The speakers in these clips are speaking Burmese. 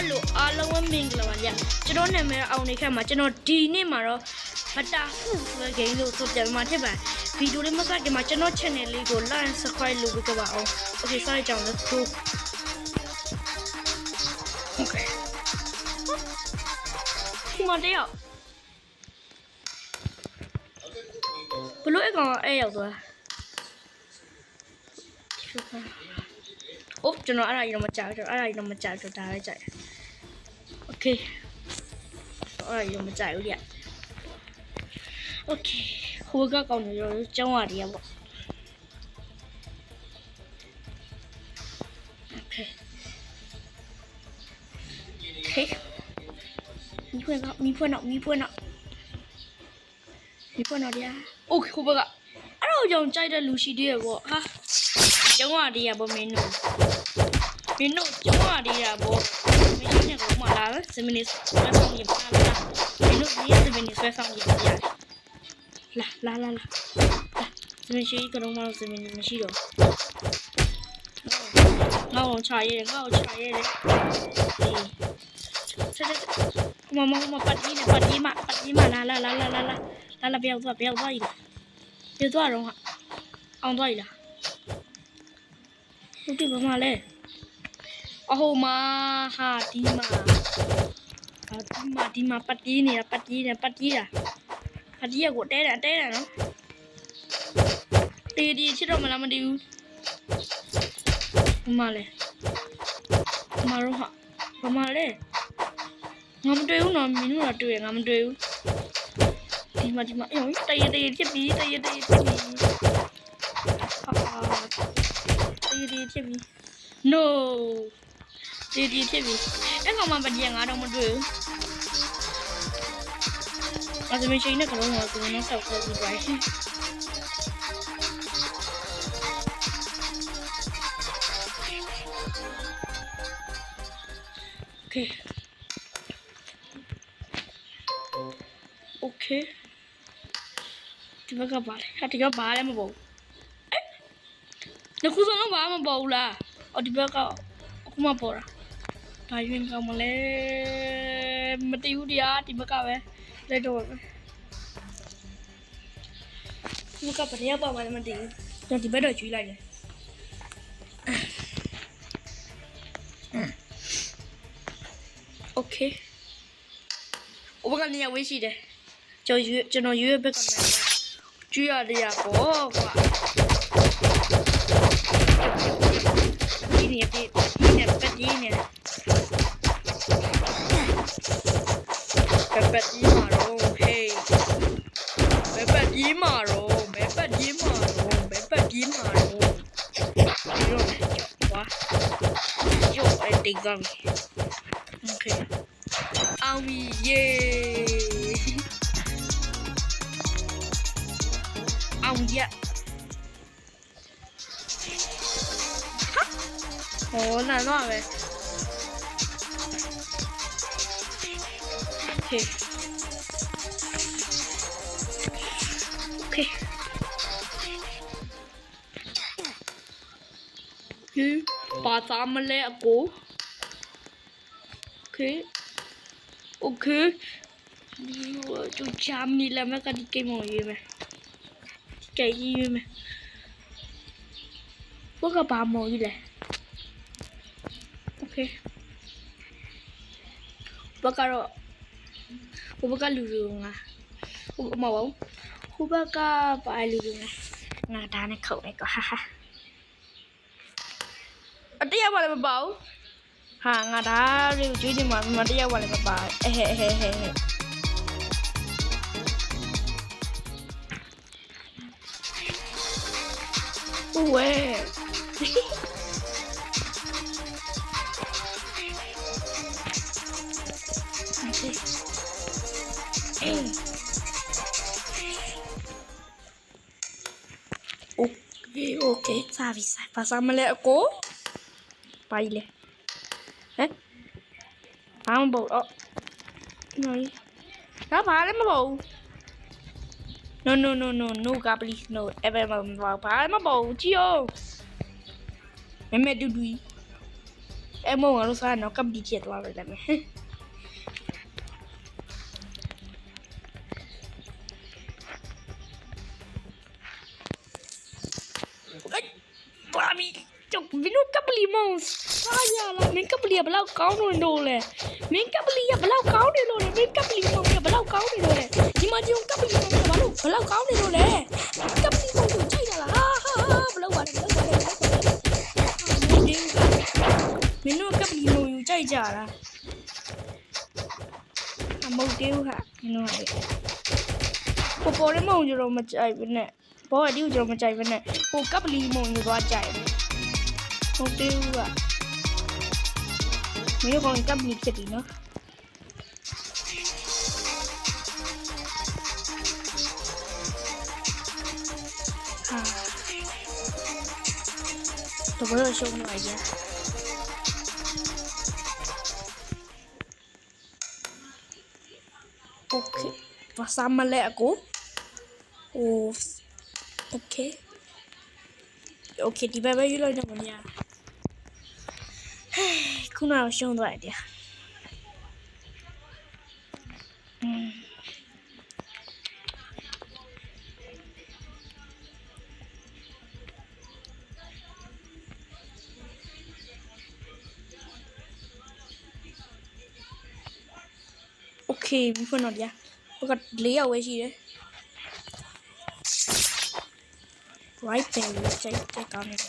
Hello အားလုံးပဲမင်္ဂလာပါညကျွန်တော်နာမည်အောင်နေခက်မှာကျွန်တော်ဒီနေ့မှာတော့မတာဟုဆိုတဲ့ game လို့ဆိုပြမှာဖြစ်ပါဗီဒီယိုလေးမစခင်မှာကျွန်တော် channel လေးကို like and subscribe လုပ်ပေးကြပါအောင် Okay စရကြအောင် let's go Okay ဒီမှာတယောက်ဘလို့အကောင်အဲ့ရောက်သွားOh,ကျွန်တော်အဲ့ဒါကြီးတော့မကြောက်ကျွန်တော်အဲ့ဒါကြီးတော့မကြောက်ကျွန်တော်ဒါပဲကြိုက် Okay အဲ့ဒါကြီးတော့မကြောက်ဘူးကြ Okay ဟိုကကောင်းနေရောကျောင်းရည်ရပေါ့ Okay Okay မီးဖွင့်တော့ဗျာ Okay ဟိုဘကအဲ့တော့ကြောင်ကြိုက်တဲ့လူရှိသေးရပေါ့ဟာကျောင်းရည်ရပေါ့မင်းတို့ကျောင်းရည်ရပေါ့မင်းနဲ့ကောမလာစမင်းဆွဲဆောင်ရပါလားမင်းတို့ဒီစမင်းဆွဲဆောင်ရပါလားလာစမင်းရှိကတော့မစမင်းမရှိတော့ငါ့ကိုချရဲငါ့ကိုချရဲမပတ်ကြီးမလာပြောက်သွားကြီးပြောက်သွားတော့ဟာအောင်သွားကြီးလားဟုတ်တယ်ဘာမှလဲအဟိုမှာဟာဒီမှာပတ်ကြီးနေတာပတ်ကြီးကိုတဲတာနော်တီချစ်တော့မလားမသိဘူးဘာမှလဲမရောဟာဘာမှလဲငါမတွေ့ဘူးနော်မင်းတို့ကတွေ့ရငါမတွေ့ဘူးဒီမှာအေးတရေဖြစ်ပြီတရေဖြစ်ပြီ No ဒီဖြစ်ပြီအဲ့ကောင်မှပတိငါတော့မတွေ့ဘူးအဲ့ဒါမရှိနေကြတော့ငါကိုနေဆောက်ခဲ့ပြီးပါရှင် Okay ဒီဘက်ကပါလေဟာဒီကပါလဲမပေါ့ညခုစတော့ဘာမှမပေါ့လားအော်ဒီဘက်ကအခုမှပေါ်တာဘာရင်းကောင်းမလဲမသိဘူးတရားဒီဘက်ကပဲလက်တော့ပဲဒီဘက်ကပရိယပါမှလည်းမသိဘူးကျွန်တော်ဒီဘက်တော့ကျွေးလိုက်တယ်Okay ဘက်ကနေဝေးရှိတယ်ကျွန်တော်ရွေးဘက်ကမှကျွေးရတယ်ပေါ့ကွာဒီနေပတ်ကြီးနေမှာတော့ hey ပတ်ကြီးမှာတော့ဝါကျော်အဲ့ဒီကောင် Okay အောင်ပြီ အောင်ရဟောနာတော့ပဲ Okay ပါသားမလဲအကို Okay ဒီကျချမ်းနီလာမကဒီကိမောရေးမယ်ကြိုက်ရေးမယ်ဘကပါမောကြီးလေ Okay ဘကလူငါမဟုတ်ဟိုဘကပါလူငါဒါနဲ့ခုတ်လိုက်တော့ဟာအတရားပါလည်းမပါဘူးဟာငါဒါလေးကိုကျွေးနေမှာမတရားပါလည်းမပါဟဲဝဲOkay စားပြီပါစားမလဲအကိုပါကြီးလေဟမ်ဘာမပေါ့အော်နော်ဒါဘာလဲမပေါ့ No God please no ever ဘာမပေါ့ကြည့်အောင် Meme dudui. အဲ့မောင်ကတော့စားတော့ကပ်ပြီးချက်သွားပဲလည်းမယ်ဘာမီကျုပ်ဘီနိုကပ်ပလီမောင်စားရလားမင်းကပ်ပလီကဘလောက်ကောင်းလို့လဲမင်းကပ်ပလီကဘလောက်ကောင်းတယ်လို့လဲမင်းကပ်ပလီမောင်ကဘလောက်ကောင်းတယ်လို့လဲဒီမှာကျုံကပ်ပလီမောင်ကဘလောက်ကောင်းတယ်လို့လဲကပ်ပလီမောင်ကိုကြိုက်ရလားဟာဘလောက်ပါလဲမင်းတို့ကပ်ပလီမောင်ကိုကြိုက်ကြလားအမုတ်တေးဟာမင်းတို့ကပေါ်ရမောင်ကျတော့မကြိုက်ဘူးနဲ့ဘောအဒီကိုကျတော့မကြိုက်ဘူးနဲ့ဟိုကပ်ပလီမောင်ကိုသွားကြိုက်တယ်ဟုတ်တယ်ကမင်းတို့ကောင်ကပ်ပလီဖြစ်ပြီနော်ဟာတော့ရှုံးနေကြOkay, pasamos algo. Okay. Okay, di ba yun lang naman niya. Kung ano siyang doon niya. Okay, vi får nåt ja. Och att le och är right there, check on it.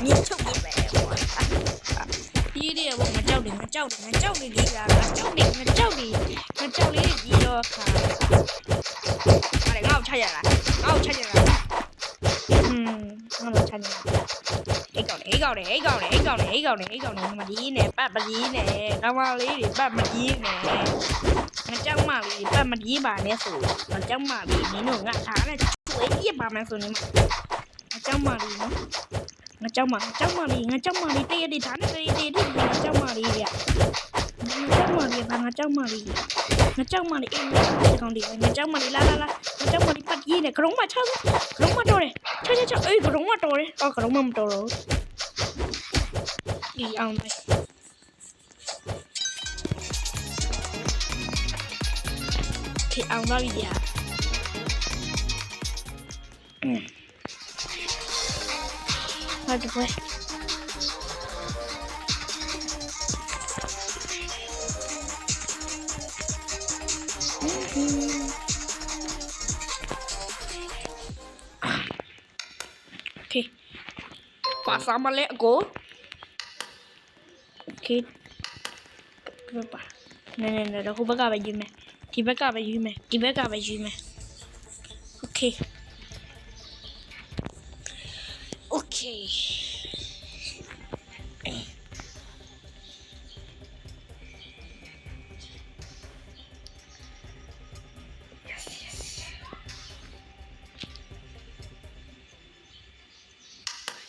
Ni chụp đi về. Đi đi bộ mà trâu đi đi ra, trâu đi gì đó cả. À để ngao chạy ra. Ngao chạy ra. Ngao chạy ra. Cái cậu này mà đi nè, ba đi nè, tao mau lấy đi ba mà đi nè. Nó chẳng mà đi ba mà đi bà nè sủi, nó chẳng mà đi ní nửa ngã thá này chuối kia bà mẹ sủi này mà. Nó chẳng mà đi nó. Nó chẳng mà đi tê đi thá này tê đi nó chẳng mà đi ạ. Nó chẳng mà đi bà nó chẳng mà đi. Nó chẳng mà đi em còn đi nó chẳng mà đi la. Nó chẳng mà đi bắt gì nè, cái rống mà chơi. Rống mà trôi này. Chơi. Ê cái rống mà trôi đấy. Cái rống mà trôi rồi. Đi ăn đây. Thì ăn vào đi à. Thôi được rồi. Ok. Quả sao mà lẹ cố. Okay. Berapa? Nah, aku bakal baju meh. Dibakar baju meh. Okay. Okay.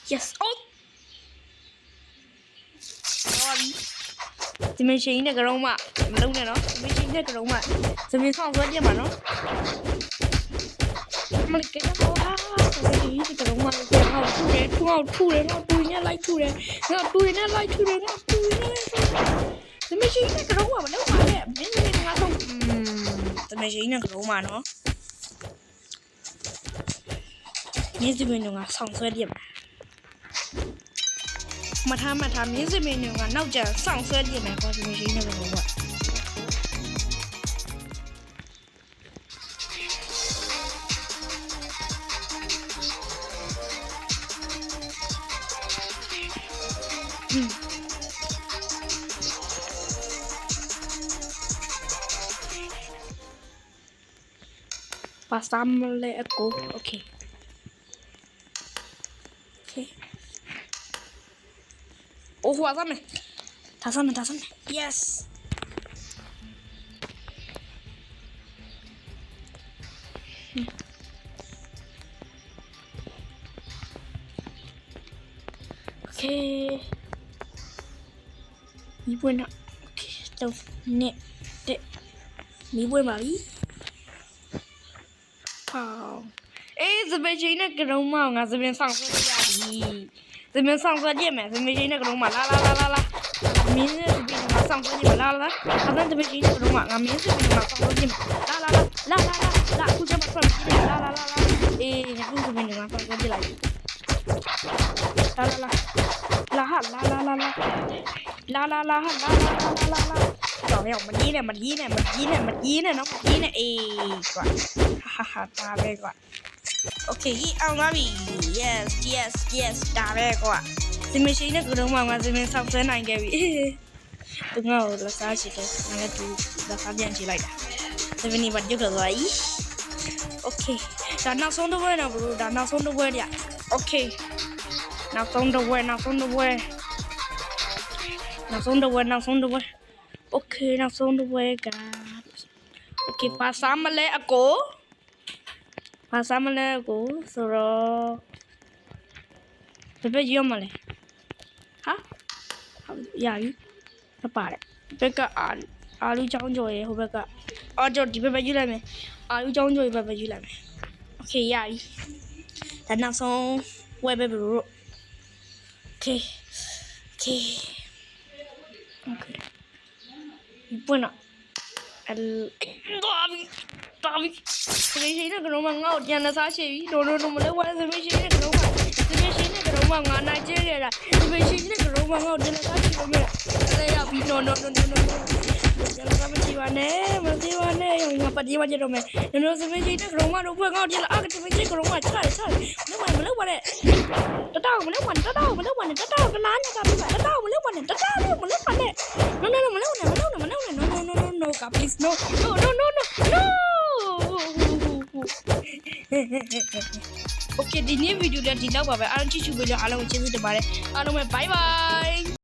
Yes. Oh. Thì mình chỉ là cái rồng mà đâu này nó mình chỉ là cái rồng mà thì mình không có gì mà nó mà cái nó ha mình chỉ cái rồng mà cái thu đấy nó tui nhá like thu đấy nó tui nhá like thu đấy nó tui nhá thì mình chỉ là cái rồng mà đâu mà đấy mình nó không thì mình chỉ là cái rồng mà nó như thế mình nó xong rồi điểm mà tham những gì mình là nấu chả sang sơ gì này có gì mình này đúng không Pasamos algo, okay. Oh, hóa ra này. Thả ra này. Yes. Okay. Mi buena. Okay, đâu nè. Để. Mi buena đi. Wow. Ê, giờ bây giờ này cái rồng màu ngà giờ bên sang rồi đi. မင်းဆောင်ဆွဲကြည့်မယ်သမီးချင်းနဲ့ကလုံးမလာမင်းနဲ့ဒီမှာဆောင်ဆွဲကြည့်မလာအဲ့သမီးချင်းနဲ့ကလုံးမငါမင်းစီမှာဆောင်ဆွဲကြည့်လာခုချက်မဆွဲကြည့်လာအေးညခုသမီးနဲ့ဆောင်ဆွဲကြည့်လိုက်လာဟာလာတော့ရောမကြီးနဲ့နော်မကြီးနဲ့အေးကွာဟာတာပဲကွာ Okay,အောင်ပါပြီ yes ဒါပဲကွာဒီမရှင်နဲ့ကတော့မှစမင်းဆောက်ဆွဲနိုင်ခဲ့ပြီသူငါ့ကိုလက်စားရှိတယ်ငါလည်းသူလက်စားပြန်ကြည့်လိုက်တာဒီနေ့ဘာကြည့်ကြသွားပြီ Okay ဒါနောက်ဆုံးတစ်ပွဲတော့ဘလို့ဒါနောက်ဆုံးတစ်ပွဲကြ Okay နောက်ဆုံးတစ်ပွဲ Okay နောက်ဆုံးတစ်ပွဲက Okay ပါစားမလဲအကိုဆိုတော့ဘယ်ရွမလဲဟာရပြီမပါတယ်ဘက်ကအာလူချောင်းကျော်ရဲ့ဟိုဘက်ကအော်ကျော်ဒီဘက်ယူလိုက်မယ်အာလူချောင်းကျော်ရဲ့ဘက်ယူလိုက်မယ်โอเคရပြီဒါနောက်ဆုံးဝယ်ပဲဘလို့ Okay ပွင့်တော့တာဘီသမီးရှင်နဲ့ကလုံးမငါ့ကိုပြန်လက်စားရှိပြီတို့မလဲဝဲသမီးရှင်နဲ့ကလုံးမငါနိုင်ကျဲရတာသမီးရှင်နဲ့ကလုံးမငါ့ကိုပြန်လက်စားရှိလို့မြဲလဲရပြီ no ပြန်လက်စားမကြည့်ပါနဲ့ငါပတ်ဒီမှာကြတော့မယ်နော်သမီးရှင်နဲ့ကလုံးမတို့ဘွဲငါ့ကိုပြန်လက်သမီးရှင်ကလုံးမချတယ်မလုပ်ပါနဲ့တတောက်ကနားညကပြပါတတောက်မလုပ်ပါနဲ့ no please no Okay ဒီနေ့ဗီဒီယိုလေးဒီလောက်ပါပဲအားလုံးချစ်ချူပေးလို့အားလုံးကိုကျေးဇူးတင်ပါတယ်အားလုံးပဲ bye bye